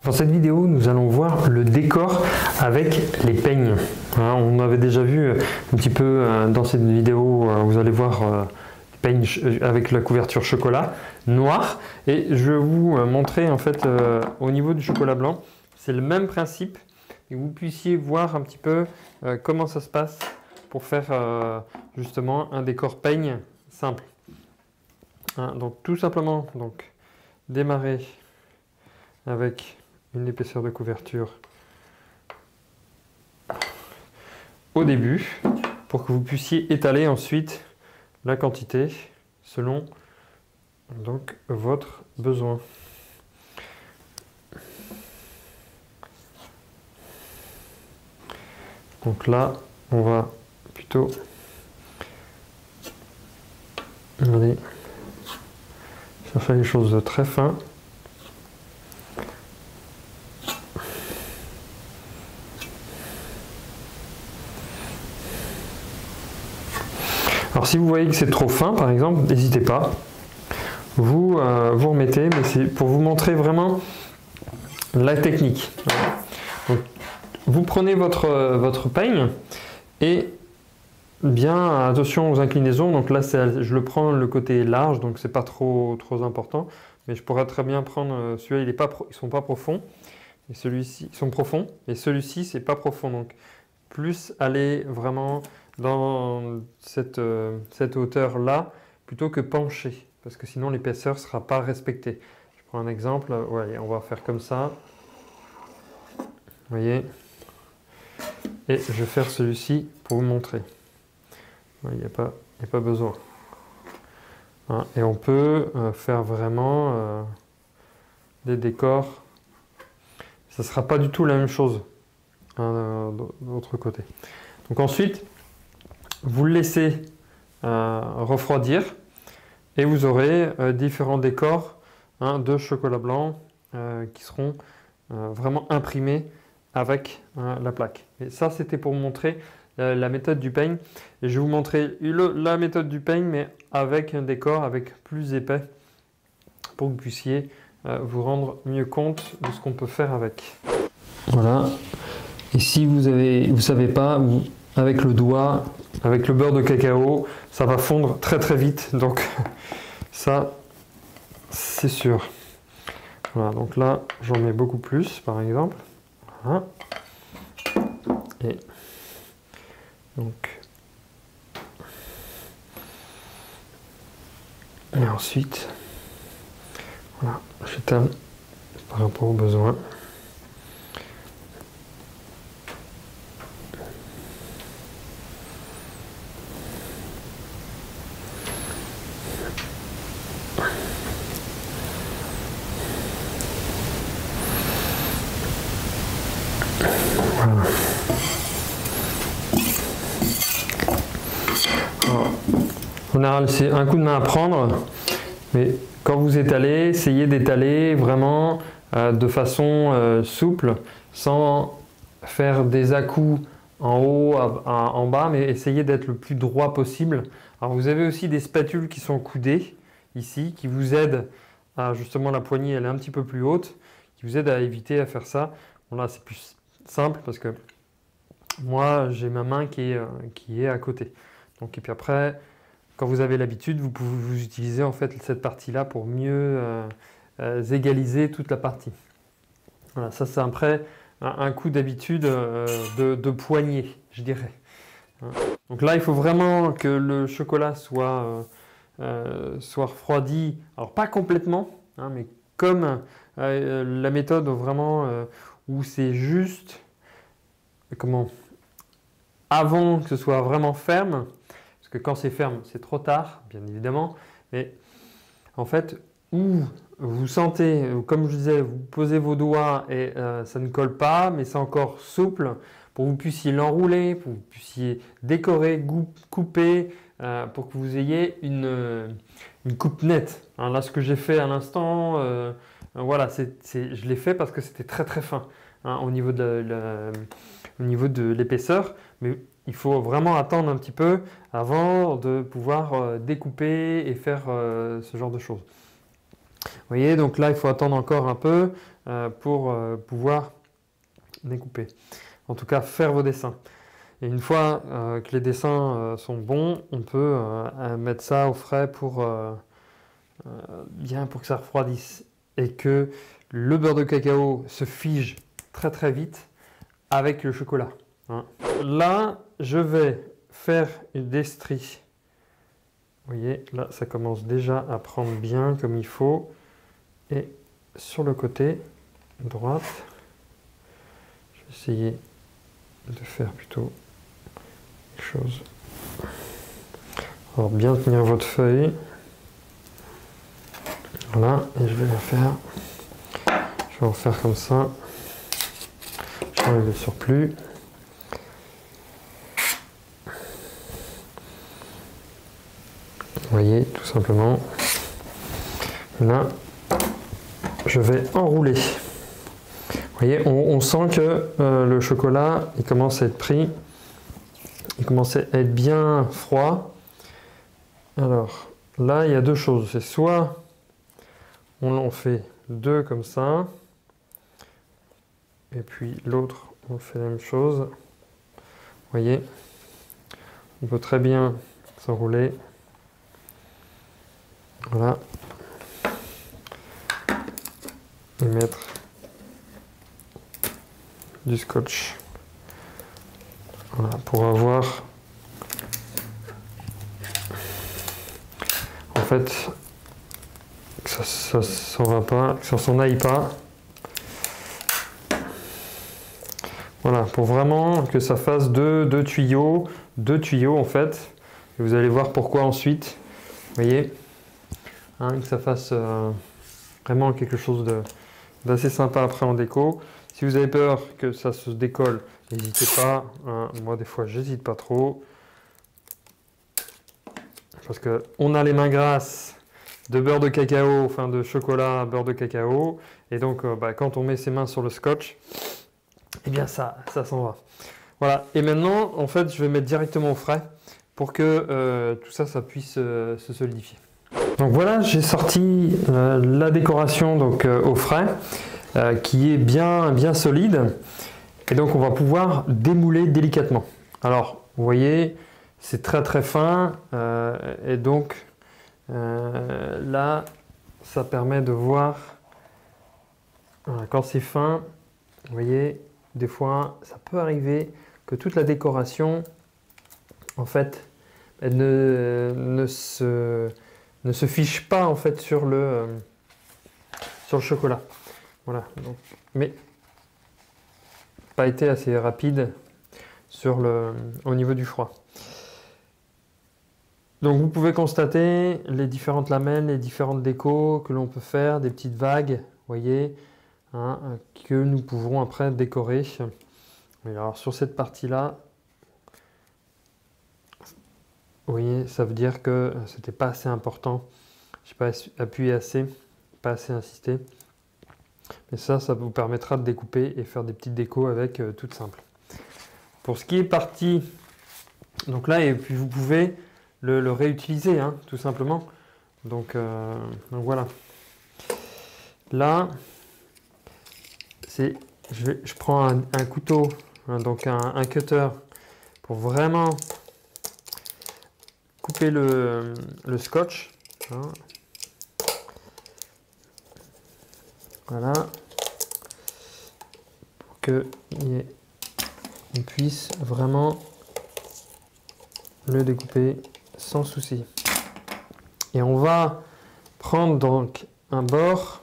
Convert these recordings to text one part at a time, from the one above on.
Dans cette vidéo, nous allons voir le décor avec les peignes. On avait déjà vu un petit peu dans cette vidéo, vous allez voir les peignes avec la couverture chocolat noir. Et je vais vous montrer en fait au niveau du chocolat blanc, c'est le même principe. Et vous puissiez voir un petit peu comment ça se passe pour faire justement un décor peigne simple. Donc tout simplement, démarrer avec une épaisseur de couverture au début pour que vous puissiez étaler ensuite la quantité selon votre besoin. Donc là, on va plutôt aller chercher les choses de très fin. Alors si vous voyez que c'est trop fin par exemple, n'hésitez pas, vous remettez, mais c'est pour vous montrer vraiment la technique. Donc, vous prenez votre peigne et bien attention aux inclinaisons. Donc là je le prends le côté large, donc c'est pas trop important, mais je pourrais très bien prendre celui-là, ils sont pas profonds, et celui-ci ils sont profonds, et celui-ci c'est pas profond, donc plus aller vraiment dans cette hauteur là plutôt que pencher, parce que sinon l'épaisseur ne sera pas respectée. Je prends un exemple, ouais, on va faire comme ça, vous voyez, et je vais faire celui-ci pour vous montrer. Il n'y a pas besoin. Et on peut faire vraiment des décors, ça ne sera pas du tout la même chose de l'autre côté. Donc ensuite, vous le laissez refroidir et vous aurez différents décors de chocolat blanc qui seront vraiment imprimés avec la plaque. Et ça, c'était pour vous montrer la méthode du peigne. Et je vais vous montrer la méthode du peigne, mais avec un décor avec plus épais pour que vous puissiez vous rendre mieux compte de ce qu'on peut faire avec. Voilà. Et si vous savez pas, avec le doigt, avec le beurre de cacao, ça va fondre très très vite. Donc ça, c'est sûr. Voilà, donc là, j'en mets beaucoup plus, par exemple. Voilà. Et ensuite, voilà, j'étale par rapport aux besoins. Voilà. Alors, en général, c'est un coup de main à prendre, mais quand vous étalez, essayez d'étaler vraiment de façon souple, sans faire des à-coups en haut, en bas, mais essayez d'être le plus droit possible. Alors vous avez aussi des spatules qui sont coudées ici, qui vous aident à justement la poignée, elle est un petit peu plus haute, qui vous aident à éviter à faire ça. Bon là c'est plus simple parce que moi j'ai ma main qui est à côté. Donc, et puis après, quand vous avez l'habitude, vous pouvez vous utiliser en fait cette partie-là pour mieux égaliser toute la partie. Voilà, ça c'est après un coup d'habitude de poignée, je dirais. Donc là, il faut vraiment que le chocolat soit refroidi. Alors pas complètement, mais comme la méthode vraiment où c'est juste avant que ce soit vraiment ferme. Parce que quand c'est ferme, c'est trop tard, bien évidemment. Mais en fait, où vous sentez, comme je disais, vous posez vos doigts et ça ne colle pas, mais c'est encore souple pour que vous puissiez l'enrouler, pour que vous puissiez décorer, couper, pour que vous ayez une coupe nette. Alors là, ce que j'ai fait à l'instant, voilà, je l'ai fait parce que c'était très très fin au niveau de l'épaisseur. Mais il faut vraiment attendre un petit peu avant de pouvoir découper et faire ce genre de choses. voyez, donc là, il faut attendre encore un peu pour pouvoir découper. En tout cas, faire vos dessins. Et une fois que les dessins sont bons, on peut mettre ça au frais pour bien pour que ça refroidisse et que le beurre de cacao se fige très très vite avec le chocolat. Hein. Là, je vais faire des stries. Vous voyez, là, ça commence déjà à prendre bien comme il faut. Et sur le côté droite, je vais essayer de faire plutôt quelque chose. Alors, bien tenir votre feuille. Voilà, et je vais le faire. Je vais en faire comme ça. J'enlève le surplus. Vous voyez, tout simplement. Là, je vais enrouler. Vous voyez, on sent que le chocolat, il commence à être pris. Il commence à être bien froid. Alors, là, il y a deux choses. C'est soit on en fait deux comme ça, et puis l'autre, on fait la même chose. Vous voyez, on peut très bien s'enrouler. Voilà. Et mettre du scotch. Voilà, pour avoir en fait que ça s'en va pas, que ça s'en aille pas. Voilà, pour vraiment que ça fasse deux tuyaux en fait. Et vous allez voir pourquoi ensuite. Vous voyez, hein, que ça fasse vraiment quelque chose d'assez sympa après en déco. Si vous avez peur que ça se décolle, n'hésitez pas. Hein, moi, des fois, j'hésite pas trop. Parce qu'on a les mains grasses de beurre de cacao, enfin de chocolat, beurre de cacao. Et donc, quand on met ses mains sur le scotch, eh bien, ça s'en va. Voilà. Et maintenant, en fait, je vais mettre directement au frais pour que tout ça, ça puisse se solidifier. Donc voilà, j'ai sorti la décoration donc, au frais. Qui est bien solide, et donc on va pouvoir démouler délicatement. Alors vous voyez, c'est très fin, et donc là ça permet de voir quand c'est fin. Vous voyez, des fois ça peut arriver que toute la décoration en fait elle ne se fiche pas en fait sur le chocolat. Voilà, donc, mais pas été assez rapide au niveau du froid. Donc vous pouvez constater les différentes lamelles, les différentes décos que l'on peut faire, des petites vagues, voyez, hein, que nous pouvons après décorer. Alors sur cette partie-là, vous voyez, ça veut dire que c'était pas assez important. Je n'ai pas appuyé assez, pas assez insisté. Mais ça vous permettra de découper et faire des petites décos avec toutes simples. Pour ce qui est parti, donc là, et puis vous pouvez le réutiliser, hein, tout simplement. Donc voilà. Là, je prends un couteau, hein, donc un cutter, pour vraiment couper le scotch. Hein. Voilà, pour qu'on puisse vraiment le découper sans souci. Et on va prendre donc un bord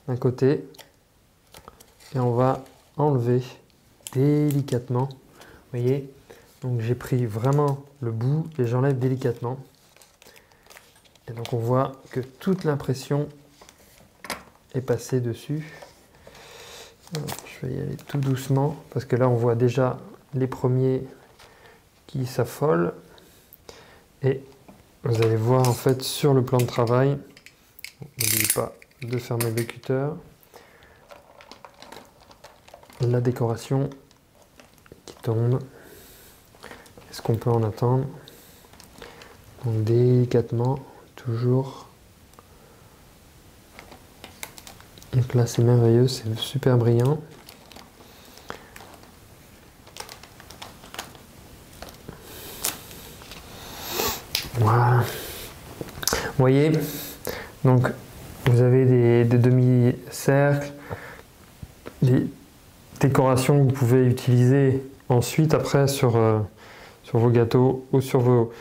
d'un côté et on va enlever délicatement. Vous voyez, donc j'ai pris vraiment le bout et j'enlève délicatement. Et donc on voit que toute l'impression est passé dessus. Alors, je vais y aller tout doucement parce que là on voit déjà les premiers qui s'affolent et vous allez voir en fait sur le plan de travail, n'oubliez pas de fermer le cutter, la décoration qui tombe. Qu'est-ce qu'on peut en attendre? Donc délicatement, toujours Donc là c'est merveilleux, c'est super brillant. Voilà. Vous voyez, donc vous avez des demi-cercles, des décorations que vous pouvez utiliser ensuite après sur vos gâteaux ou sur vos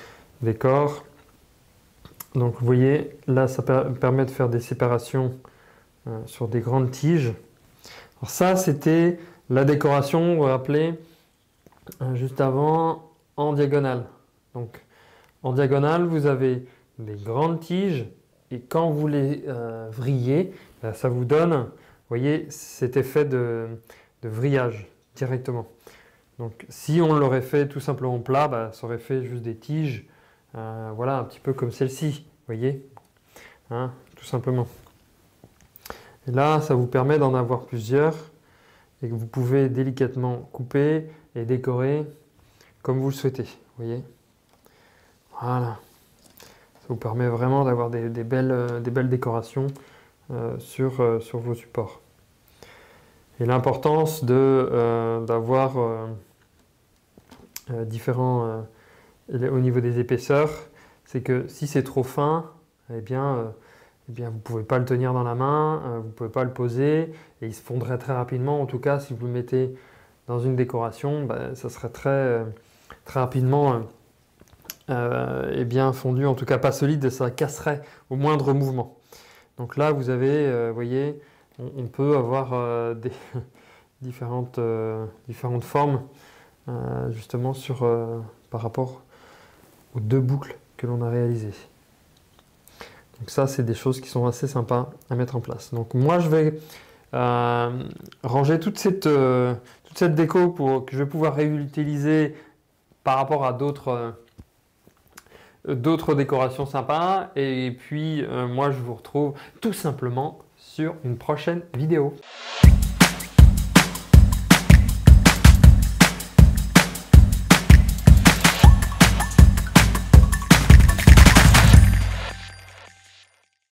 décors. Donc vous voyez, là ça permet de faire des séparations sur des grandes tiges. Alors ça c'était la décoration, vous vous rappelez, juste avant en diagonale. Donc en diagonale vous avez des grandes tiges et quand vous les vrillez, ça vous donne, vous voyez, cet effet de vrillage directement. Donc si on l'aurait fait tout simplement plat, ça aurait fait juste des tiges, voilà, un petit peu comme celle-ci, vous voyez, hein, tout simplement. Et là, ça vous permet d'en avoir plusieurs et que vous pouvez délicatement couper et décorer comme vous le souhaitez, vous voyez. Voilà. Ça vous permet vraiment d'avoir des belles décorations sur vos supports. Et l'importance d'avoir différents au niveau des épaisseurs, c'est que si c'est trop fin, eh bien vous ne pouvez pas le tenir dans la main, vous ne pouvez pas le poser et il se fondrait très rapidement. En tout cas, si vous le mettez dans une décoration, ça serait très rapidement fondu, en tout cas pas solide, ça casserait au moindre mouvement. Donc là, vous avez, vous voyez, on peut avoir des différentes formes justement par rapport aux deux boucles que l'on a réalisées. Donc ça, c'est des choses qui sont assez sympas à mettre en place. Donc moi, je vais ranger toute cette déco que je vais pouvoir réutiliser par rapport à d'autres décorations sympas. Et puis, moi, je vous retrouve tout simplement sur une prochaine vidéo.